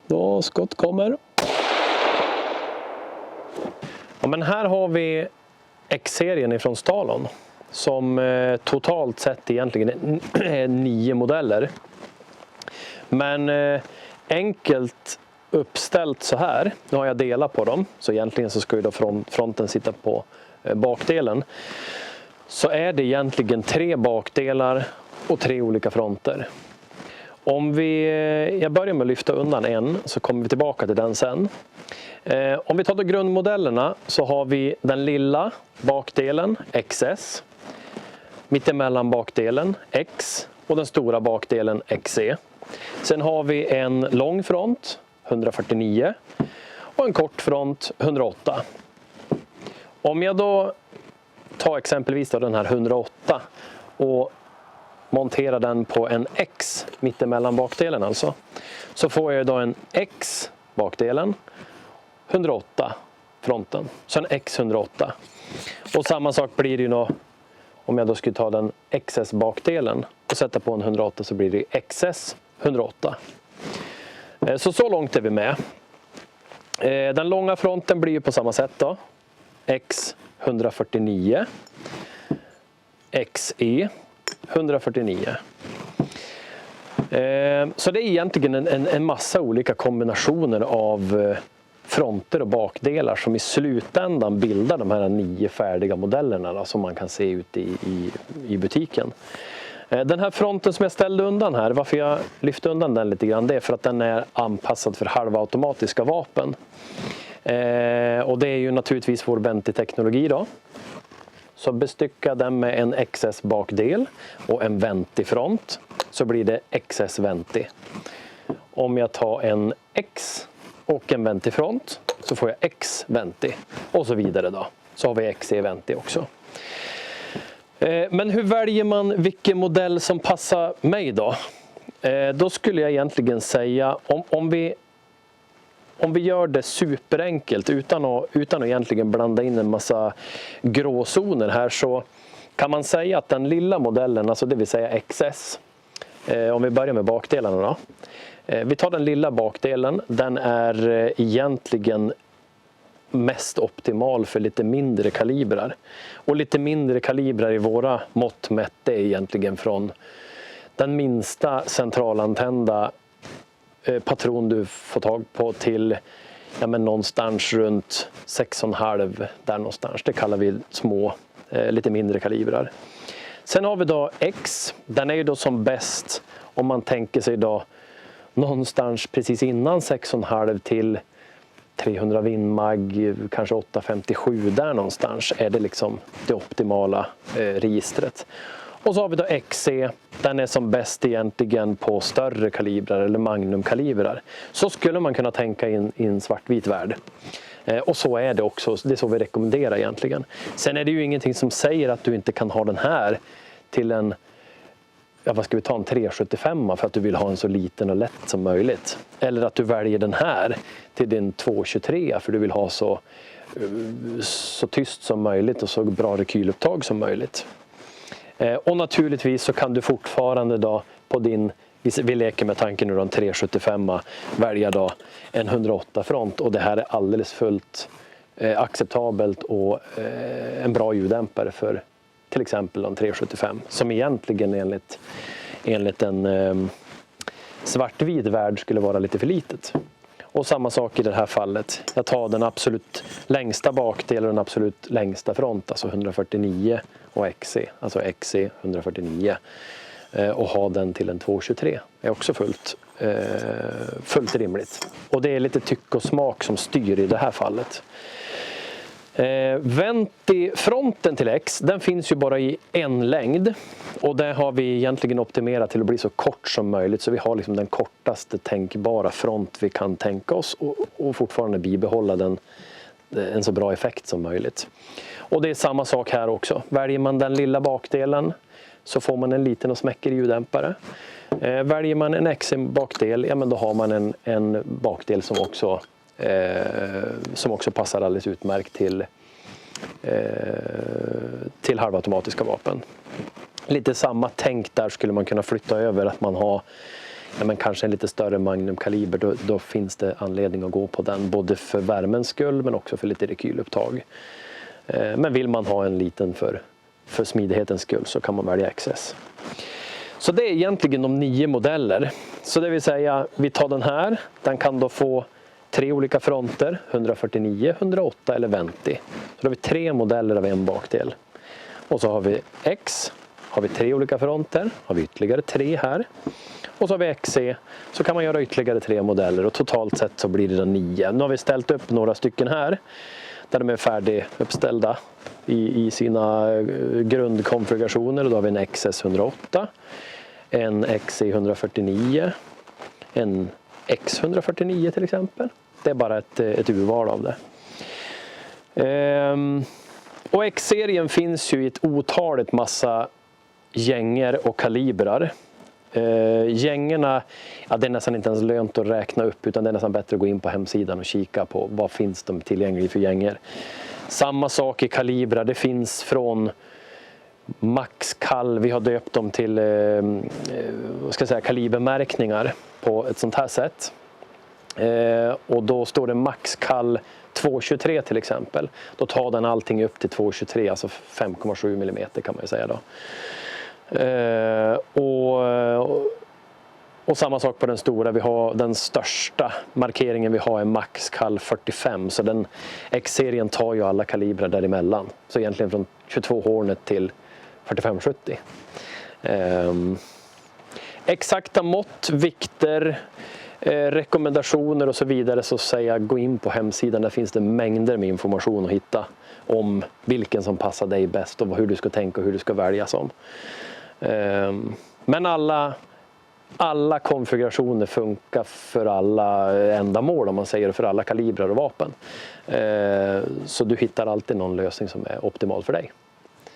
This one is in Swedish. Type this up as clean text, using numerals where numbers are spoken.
då skott kommer. Ja, men här har vi X-serien ifrån Stalon. Som totalt sett egentligen är 9 modeller. Men enkelt uppställt så här. Nu har jag delat på dem. Så egentligen så ska ju då fronten sitta på bakdelen. Så är det egentligen 3 bakdelar och 3 olika fronter. Jag börjar med att lyfta undan en, så kommer vi tillbaka till den sen. Om vi tar då grundmodellerna så har vi den lilla bakdelen XS. Mittemellan bakdelen X och den stora bakdelen XE. Sen har vi en lång front 149 och en kort front 108. Om jag då tar exempelvis då den här 108 och monterar den på en X mittemellan bakdelen alltså, så får jag då en X bakdelen 108 fronten, så en X 108. Och samma sak blir det ju då om jag då skulle ta den XS bakdelen och sätta på en 108, så blir det XS 108. Så långt är vi med. Den långa fronten blir ju på samma sätt då. X 149. XE 149. Så det är egentligen en massa olika kombinationer av fronter och bakdelar som i slutändan bildar de här 9 färdiga modellerna då, som man kan se ute i butiken. Den här fronten som jag ställde undan här, varför jag lyfte undan den lite grann, det är för att den är anpassad för halvautomatiska vapen. Och det är ju naturligtvis vår Venti-teknologi då. Så bestycka den med en XS bakdel och en Venti-front, så blir det XS Venti. Om jag tar en X och en Venti-front så får jag X Venti och så vidare då. Så har vi XE Venti också. Men hur väljer man vilken modell som passar mig då? Då skulle jag egentligen säga, om vi gör det superenkelt utan att egentligen blanda in en massa gråzoner här, så kan man säga att den lilla modellen, alltså det vill säga XS, om vi börjar med bakdelarna då. Vi tar den lilla bakdelen, den är egentligen mest optimal för lite mindre kalibrar. Och lite mindre kalibrar i våra mått mätt är egentligen från den minsta centralantända patron du får tag på till någonstans runt 6,5 där någonstans. Det kallar vi små, lite mindre kalibrar. Sen har vi då X, den är ju då som bäst om man tänker sig då någonstans precis innan 6,5 till 300 Winmag, kanske 857, där någonstans är det liksom det optimala registret. Och så har vi då XE, den är som bäst egentligen på större kalibrar eller magnumkalibrar. Så skulle man kunna tänka i en svartvit värld. Och så är det också, det är så vi rekommenderar egentligen. Sen är det ju ingenting som säger att du inte kan ha den här till en, vad ska vi ta, en 375 för att du vill ha en så liten och lätt som möjligt. Eller att du väljer den här till din 223 för du vill ha så tyst som möjligt och så bra rekylupptag som möjligt. Och naturligtvis så kan du fortfarande då på din, vi leker med tanken nu då, en 375, välja då en 108 front, och det här är alldeles fullt acceptabelt och en bra ljuddämpare för till exempel en 375, som egentligen enligt en svartvit värld skulle vara lite för litet. Och samma sak i det här fallet. Jag tar den absolut längsta bakdelen och den absolut längsta front, alltså 149 och XE, alltså XE 149, och ha den till en 223 är också fullt rimligt. Och det är lite tyck och smak som styr i det här fallet. Venti-fronten till X, den finns ju bara i en längd, och där har vi egentligen optimerat till att bli så kort som möjligt, så vi har liksom den kortaste tänkbara front vi kan tänka oss och fortfarande bibehålla en så bra effekt som möjligt. Och det är samma sak här också. Väljer man den lilla bakdelen så får man en liten och smäckig ljuddämpare. Väljer man en XE-bakdel, ja men då har man en bakdel som också passar alldeles utmärkt till halvautomatiska vapen. Lite samma tänk där skulle man kunna flytta över, att man har ja, men kanske en lite större magnumkaliber, då finns det anledning att gå på den. Både för värmens skull men också för lite rekylupptag. Men vill man ha en liten för smidighetens skull så kan man välja XS. Så det är egentligen de 9 modeller. Så det vill säga, vi tar den här. Den kan då få 3 olika fronter, 149, 108 eller Venti. Så då har vi 3 modeller av en bakdel. Och så har vi X, har vi 3 olika fronter, har vi ytterligare 3 här. Och så har vi XC, så kan man göra ytterligare 3 modeller och totalt sett så blir det då 9. Nu har vi ställt upp några stycken här där de är färdiguppställda i sina grundkonfigurationer. Och då har vi en XS 108, en XC 149, en X 149 till exempel. Det är bara ett urval av det. Och X-serien finns ju i ett otaligt massa gänger och kalibrar. Gängerna, ja, det är nästan inte ens lönt att räkna upp, utan det är nästan bättre att gå in på hemsidan och kika på vad finns de tillgängliga för gänger. Samma sak i kalibrar, det finns från Max Kall, vi har döpt dem till vad ska jag säga, kalibermärkningar på ett sånt här sätt. Och då står det Max Kall 223 till exempel. Då tar den allting upp till 223, alltså 5,7 mm kan man ju säga då. Och samma sak på den stora, vi har den största markeringen vi har är Max Kall 45, så den X-serien tar ju alla kalibrar däremellan. Så egentligen från 22 Hornet till 45-70. Exakta mått, vikter, rekommendationer och så vidare, så säger jag gå in på hemsidan. Där finns det mängder med information att hitta om vilken som passar dig bäst och hur du ska tänka och hur du ska välja som. Men alla konfigurationer funkar för alla ändamål, om man säger, för alla kalibrar och vapen. Så du hittar alltid någon lösning som är optimal för dig.